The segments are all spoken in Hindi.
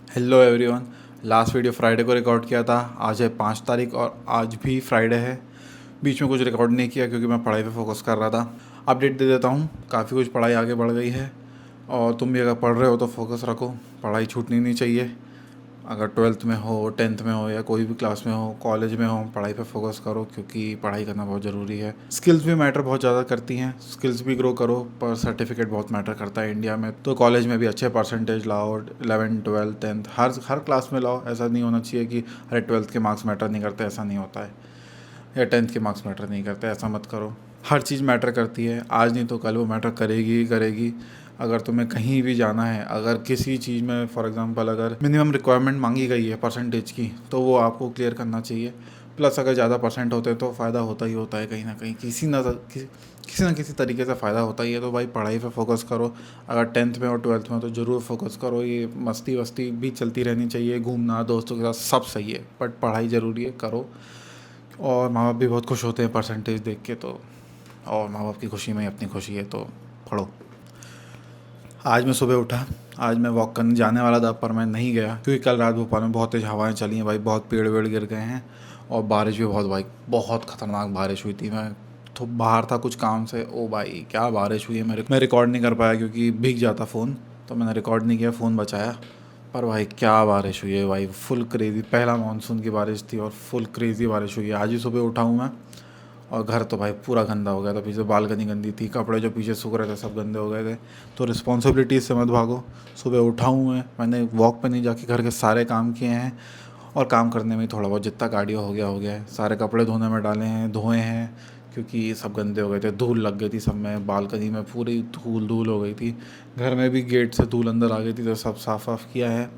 Hello everyone. Last video Friday को रिकॉर्ड किया था। आज है 5 तारीख और आज भी फ्राइडे है। बीच में कुछ रिकॉर्ड नहीं किया क्योंकि मैं पढ़ाई पे फोकस कर रहा था। अपडेट दे देता हूँ, काफ़ी कुछ पढ़ाई आगे बढ़ गई है और तुम भी अगर पढ़ रहे हो तो फोकस रखो, पढ़ाई छूटनी नहीं चाहिए। अगर 12th में हो, 10th में हो या कोई भी क्लास में हो, कॉलेज में हो, पढ़ाई पे फोकस करो क्योंकि पढ़ाई करना बहुत ज़रूरी है। स्किल्स भी मैटर बहुत ज़्यादा करती हैं, स्किल्स भी ग्रो करो, पर सर्टिफिकेट बहुत मैटर करता है इंडिया में। तो कॉलेज में भी अच्छे परसेंटेज लाओ, 11, 12, 10th हर क्लास में लाओ। ऐसा नहीं होना चाहिए कि अरे 12th के मार्क्स मैटर नहीं करते, ऐसा नहीं होता है, या 10th के मार्क्स मैटर नहीं करते, ऐसा मत करो। हर चीज़ मैटर करती है, आज नहीं तो कल वो मैटर करेगी ही करेगी। अगर तुम्हें कहीं भी जाना है, अगर किसी चीज़ में फॉर एग्जांपल अगर मिनिमम रिक्वायरमेंट मांगी गई है परसेंटेज की, तो वो आपको क्लियर करना चाहिए। प्लस अगर ज़्यादा परसेंट होते हैं तो फ़ायदा होता ही होता है, कहीं ना कहीं किसी ना किसी तरीके से फ़ायदा होता ही है। तो भाई पढ़ाई पे फोकस करो। अगर 10th में और 12th में तो ज़रूर फोकस करो। ये मस्ती वस्ती भी चलती रहनी चाहिए, घूमना दोस्तों के साथ सब सही है, बट पढ़ाई ज़रूरी है, करो। और माँ बाप भी बहुत खुश होते हैं परसेंटेज देख के, तो और माँ बाप की खुशी में ही अपनी खुशी है, तो पढ़ो। आज मैं सुबह उठा, आज मैं वॉक करने जाने वाला था पर मैं नहीं गया क्योंकि कल रात भोपाल में बहुत तेज़ हवाएं चली हैं भाई, बहुत पेड़ वेड़ गिर गए हैं और बारिश भी बहुत भाई, बहुत ख़तरनाक बारिश हुई थी। मैं तो बाहर था कुछ काम से, ओ भाई क्या बारिश हुई है। मैं रिकॉर्ड नहीं कर पाया क्योंकि भीग जाता फ़ोन, तो मैंने रिकॉर्ड नहीं किया, फ़ोन बचाया। पर भाई क्या बारिश हुई है भाई, फुल क्रेज़ी, पहला मानसून की बारिश थी और फुल क्रेज़ी बारिश हुई है। आज ही सुबह उठा हूँ मैं और घर तो भाई पूरा गंदा हो गया था, पीछे बालकनी गंदी थी, कपड़े जो पीछे सूख रहे थे सब गंदे हो गए थे। तो रिस्पॉन्सिबिलिटीज़ से मत भागो। सुबह उठा हूँ मैंने वॉक पे नहीं जाके घर के सारे काम किए हैं और काम करने में थोड़ा बहुत जितना कार्डियो हो गया है। सारे कपड़े धोने में डाले हैं, धोए हैं क्योंकि सब गंदे हो गए थे, धूल लग गई थी सब में, बालकनी में पूरी धूल धूल हो गई थी, घर में भी गेट से धूल अंदर आ गई थी, तो सब साफ़ वाफ़ किया है।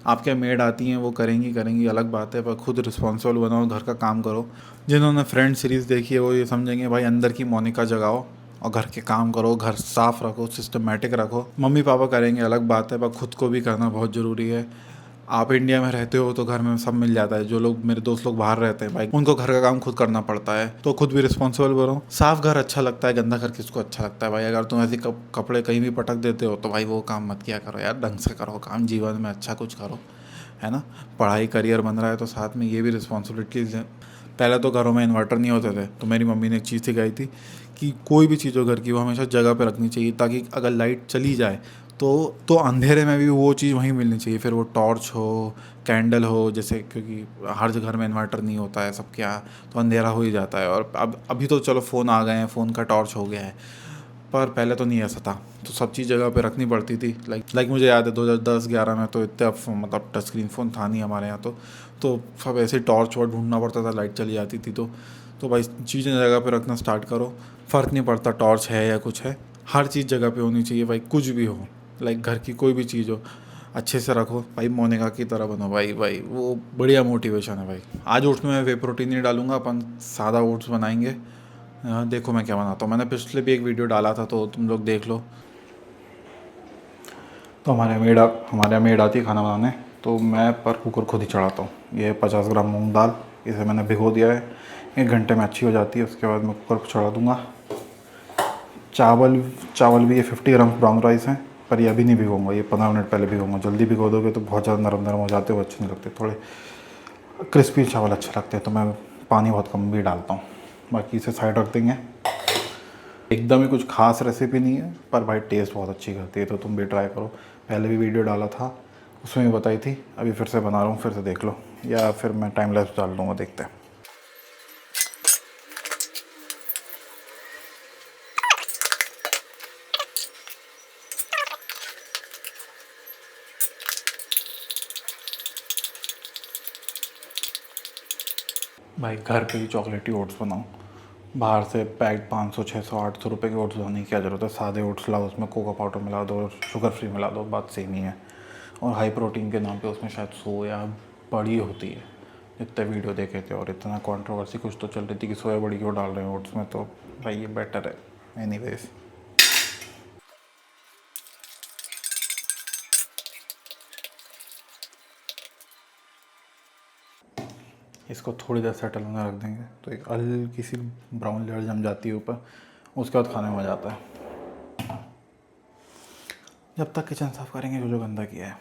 आपके मेड आती हैं वो करेंगी अलग बात है, पर खुद रिस्पॉन्सिबल बनाओ, घर का काम करो। जिन्होंने फ्रेंड सीरीज़ देखी है वो ये समझेंगे भाई अंदर की मोनिका जगाओ और घर के काम करो, घर साफ रखो, सिस्टमेटिक रखो। मम्मी पापा करेंगे अलग बात है, पर खुद को भी करना बहुत ज़रूरी है। आप इंडिया में रहते हो तो घर में सब मिल जाता है। जो लोग मेरे दोस्त लोग बाहर रहते हैं भाई, उनको घर का काम खुद करना पड़ता है, तो खुद भी रिस्पॉन्सिबल बनो। साफ घर अच्छा लगता है, गंदा घर किसको अच्छा लगता है भाई। अगर तुम ऐसे कपड़े कहीं भी पटक देते हो तो भाई वो काम मत किया करो यार, ढंग से करो काम, जीवन में अच्छा कुछ करो, है ना। पढ़ाई करियर बन रहा है तो साथ में ये भी रिस्पॉन्सिबिलिटीज़ हैं। पहले तो घरों में इन्वर्टर नहीं होते थे, तो मेरी मम्मी ने एक चीज़ सिखाई थी कि कोई भी चीज़ हो घर की वो हमेशा जगह पे रखनी चाहिए, ताकि अगर लाइट चली जाए तो अंधेरे में भी वो चीज़ वहीं मिलनी चाहिए। फिर वो टॉर्च हो, कैंडल हो, जैसे क्योंकि हर घर में इन्वर्टर नहीं होता है सबके यहाँ, तो अंधेरा हो ही जाता है। और अब अभी तो चलो फ़ोन आ गए हैं, फ़ोन का टॉर्च हो गया है, पर पहले तो नहीं ऐसा था, तो सब चीज़ जगह पे रखनी पड़ती थी। लाइक मुझे याद है 2010-11 में तो इतना मतलब टच स्क्रीन फ़ोन था नहीं हमारे यहाँ, तो सब ऐसे टॉर्च वॉर्च ढूंढना पड़ता था, लाइट चली जाती थी। तो भाई चीज़ें जगह पे रखना स्टार्ट करो। फ़र्क नहीं पड़ता टॉर्च है या कुछ है, हर चीज़ जगह पे होनी चाहिए भाई, कुछ भी हो, लाइक घर की कोई भी चीज़ हो अच्छे से रखो भाई, मोनिका की तरह बनो भाई। भाई वो बढ़िया मोटिवेशन है भाई। आज ओट्स में मैं वे प्रोटीन नहीं डालूंगा, अपन सादा ओट्स बनाएंगे। देखो मैं क्या बनाता हूँ, मैंने पिछले भी एक वीडियो डाला था तो तुम लोग देख लो। तो हमारे मेड आती है खाना बनाने, तो मैं पर कुकर खुद ही चढ़ाता हूँ। ये 50 ग्राम मूंग दाल, इसे मैंने भिगो दिया है, 1 घंटे में अच्छी हो जाती है। उसके बाद मैं कुकर को चढ़ा दूँगा। चावल चावल भी ये 50 ग्राम ब्राउन राइस हैं, पर ये अभी नहीं भिगोऊंगा, ये 15 मिनट पहले भिगोऊंगा। जल्दी भिगो दोगे तो बहुत ज़्यादा नरम नरम हो जाते हैं, वो अच्छे नहीं लगते, थोड़े क्रिस्पी चावल अच्छे लगते हैं। तो मैं पानी बहुत कम भी डालता हूँ। बाकी इसे साइड रख देंगे। एकदम ही कुछ खास रेसिपी नहीं है, पर भाई टेस्ट बहुत अच्छी करती है, तो तुम भी ट्राई करो। पहले भी वीडियो डाला था, उसमें भी बताई थी, अभी फिर से बना रहा हूँ, फिर से देख लो, या फिर मैं टाइम लैप्स डाल दूँगा, देखते हैं। भाई घर पे ही चॉकलेटी ओट्स बनाओ, बाहर से पैक्ड 500 600 800 रुपये के ओट्स लाने की क्या ज़रूरत है। सादे ओट्स लाओ, उसमें कोका पाउडर मिला दो, शुगर फ्री मिला दो, बात सेम ही है। और हाई प्रोटीन के नाम पे उसमें शायद सोया बड़ी होती है, इतने वीडियो देखे थे और इतना कंट्रोवर्सी कुछ तो चल रही थी कि सोया बड़ी क्यों डाल रहे हैं ओट्स में, तो भाई ये बेटर है एनीवेज। इसको थोड़ी देर सेटल होने रख देंगे तो एक हल्की सी ब्राउन लेयर जम जाती है ऊपर, उसके बाद खाने में मज़ा आता है। जब तक किचन साफ़ करेंगे जो जो गंदा किया है।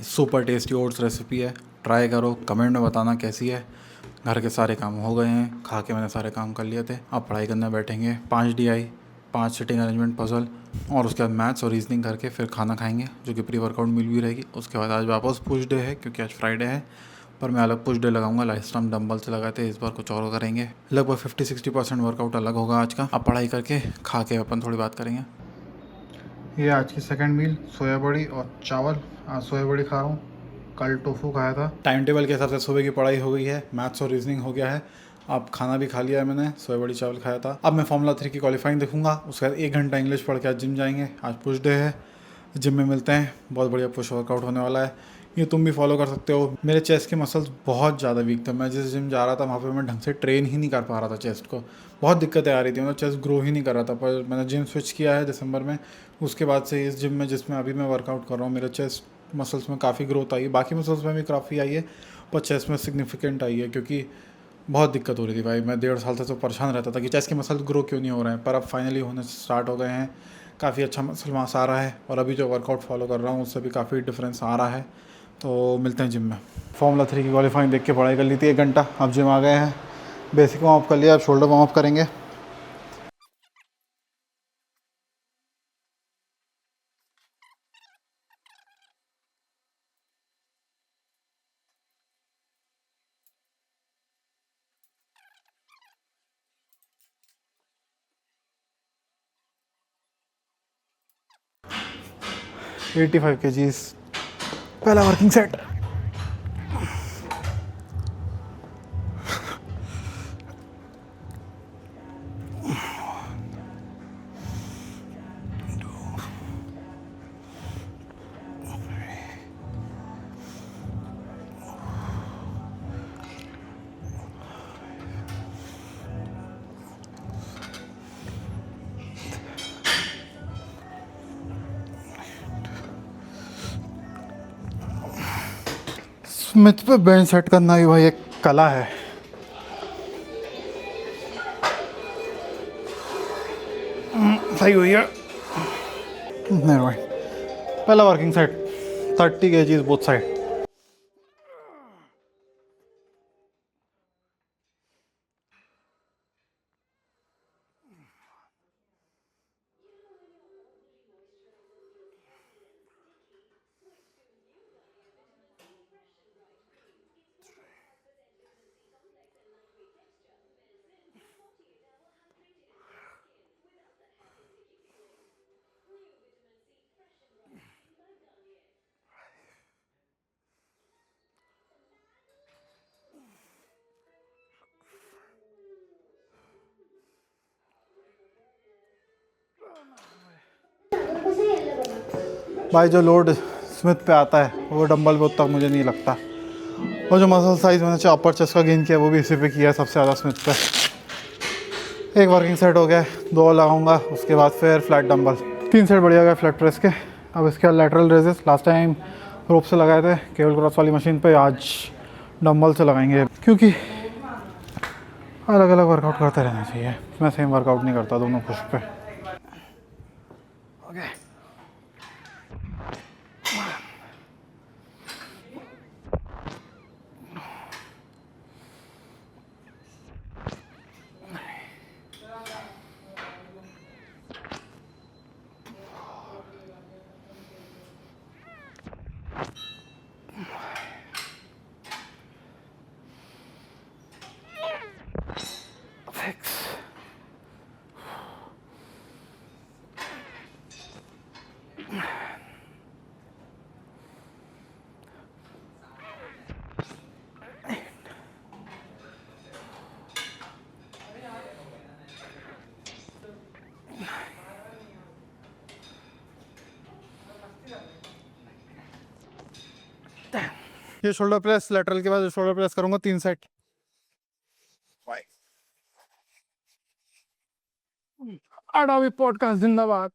सुपर टेस्टी ओट्स रेसिपी है, ट्राई करो, कमेंट में बताना कैसी है। घर के सारे काम हो गए हैं, खा के मैंने सारे काम कर लिए थे। अब पढ़ाई करने बैठेंगे, 5 DI, 5 सिटिंग अरेंजमेंट पजल, और उसके बाद मैथ्स और रीजनिंग करके फिर खाना खाएंगे, जो कि प्री वर्कआउट मील भी रहेगी। उसके बाद आज वापस पुश डे है, क्योंकि आज फ्राइडे है, पर मैं अलग पुश डे लगाऊंगा। लास्ट टाइम डंबल से लगाए थे, इस बार कुछ और करेंगे। लगभग 50-60% वर्कआउट अलग होगा आज का। अब पढ़ाई करके खा के अपन थोड़ी बात करेंगे। ये आज की सेकंड मील, सोया बड़ी और चावल। आज सोया बड़ी खा रहा हूँ, कल टोफू खाया था। टाइम टेबल के हिसाब से सुबह की पढ़ाई हो गई है, मैथ्स और रीजनिंग हो गया है। अब खाना भी खा लिया है मैंने, सोया बड़ी चावल खाया था। अब मैं फॉर्मूला 3 की क्वालिफाइंग देखूंगा, उसके बाद 1 घंटा इंग्लिश पढ़ के आज जिम जाएंगे। आज पुश डे है, जिम में मिलते हैं। बहुत बढ़िया पुश वर्कआउट होने वाला है, ये तुम भी फॉलो कर सकते हो। मेरे चेस्ट के मसल्स बहुत ज़्यादा वीक थे। मैं जिस जिम जा रहा था वहाँ पे मैं ढंग से ट्रेन ही नहीं कर पा रहा था चेस्ट को। बहुत दिक्कतें आ रही थी, मतलब चेस्ट ग्रो ही नहीं कर रहा था। पर मैंने जिम स्विच किया है दिसंबर में, उसके बाद से इस जिम में जिसमें अभी मैं वर्कआउट कर रहा हूँ, मेरे चेस्ट मसल्स में काफ़ी ग्रोथ आई है। बाकी मसल्स में भी काफ़ी आई है, पर चेस्ट में सिग्निफिकेंट आई है, क्योंकि बहुत दिक्कत हो रही थी भाई। मैं 1.5 साल से तो परेशान रहता था कि चेस्ट के मसल ग्रो क्यों नहीं हो रहे हैं, पर अब फाइनली होने स्टार्ट हो गए हैं। काफ़ी अच्छा मसल मास आ रहा है, और अभी जो वर्कआउट फॉलो कर रहा हूँ उससे भी काफ़ी डिफरेंस आ रहा है। तो मिलते हैं जिम में। फॉर्मूला 3 की क्वालिफाइंग देख के पढ़ाई कर ली थी 1 घंटा। अब जिम आ गए हैं, बेसिक वार्म अप कर लिया, अब शोल्डर वार्म अप करेंगे। एटी 85 kgs, पहला वर्किंग सेट। स्मिथ पे बेंच सेट करना भी भाई एक कला है। सही हुई है, नहीं भाई। पहला working set, 30 kgs both side. भाई जो लोड स्मिथ पे आता है वो डंबल पे उतना मुझे नहीं लगता, और जो मसल साइज़ मैंने अपर चेस्ट का गेन किया वो भी इसी पे किया है सबसे ज़्यादा, स्मिथ पे। एक वर्किंग सेट हो गया, 2 और लगाऊंगा, उसके बाद फिर फ्लैट डंबल। 3 सेट बढ़िया गया फ्लैट प्रेस के। अब इसके बाद लैटरल रेजेस, लास्ट टाइम रोप से लगाए थे केबल क्रॉस वाली मशीन पे, आज डंबल से लगाएंगे, क्योंकि अलग अलग वर्कआउट करते रहना चाहिए। मैं सेम वर्कआउट नहीं करता दोनों पुश पे। ओके, ये शोल्डर प्रेस लेटरल के बाद शोल्डर प्रेस करूंगा 3 सेट। अडावी पॉडकास्ट जिंदाबाद।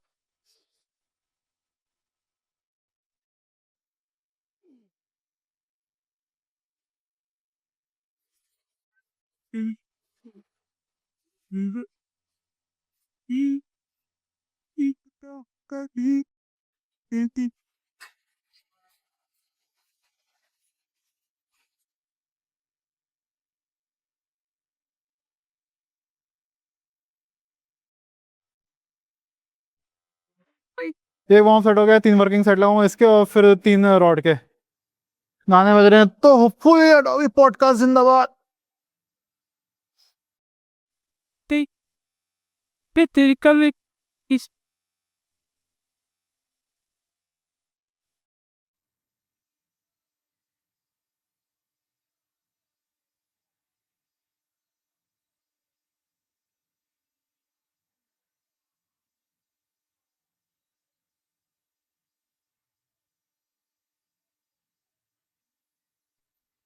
एक वार्म सेट हो गया, 3 वर्किंग सेट लगाऊंगा इसके और फिर 3 रॉड के। गाने बज रहे हैं तो फुल अडोबी पॉडकास्ट जिंदाबाद। तेरी कल इस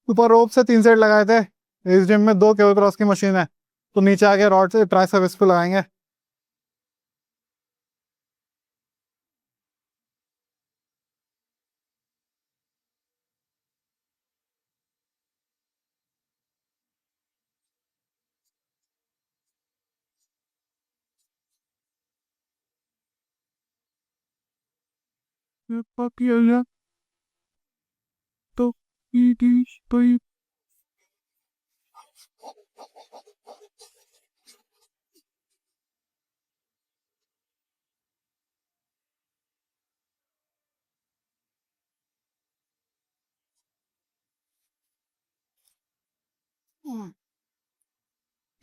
ऊपर रोप से 3 सेट लगाए थे। इस जिम में 2 केबल क्रॉस की मशीन है, तो नीचे आके रॉड से ट्राई सर्विस पे लगाएंगे। papilla to idish by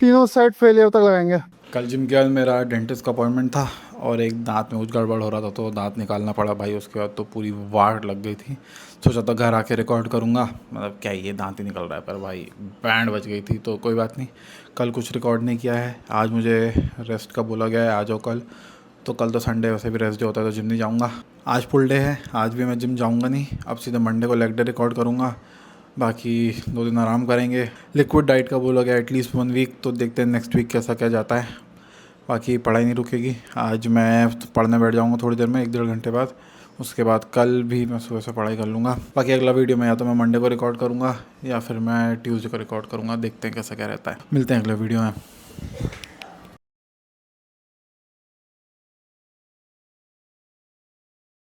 तीनों साइड फेलियर तक लगाएंगे। कल जिम के बाद मेरा डेंटिस्ट का अपॉइंटमेंट था और एक दांत में कुछ गड़बड़ हो रहा था तो दांत निकालना पड़ा भाई। उसके बाद तो पूरी वाट लग गई थी। सोचा था घर आके रिकॉर्ड करूँगा, मतलब क्या ये दांत ही निकल रहा है, पर भाई बैंड बज गई थी तो कोई बात नहीं। कल कुछ रिकॉर्ड नहीं किया है। आज मुझे रेस्ट का बोला गया है, आ जाओ कल। तो कल तो संडे वैसे भी रेस्ट डे होता है तो जिम नहीं जाऊँगा। आज फुल डे है, आज भी मैं जिम जाऊँगा नहीं। अब सीधे मंडे को लेग डे रिकॉर्ड करूँगा, बाकी 2 दिन आराम करेंगे। लिक्विड डाइट का बोला गया एटलीस्ट 1 वीक, तो देखते हैं नेक्स्ट वीक कैसा क्या जाता है। बाकी पढ़ाई नहीं रुकेगी। आज मैं पढ़ने बैठ जाऊँगा थोड़ी देर में, 1-1.5 घंटे बाद। उसके बाद कल भी मैं सुबह से पढ़ाई कर लूँगा। बाकी अगला वीडियो में या तो मैं मंडे को रिकॉर्ड करूँगा या फिर मैं ट्यूसडे को रिकॉर्ड करूँगा। देखते हैं कैसा क्या रहता है। मिलते हैं अगले वीडियो में।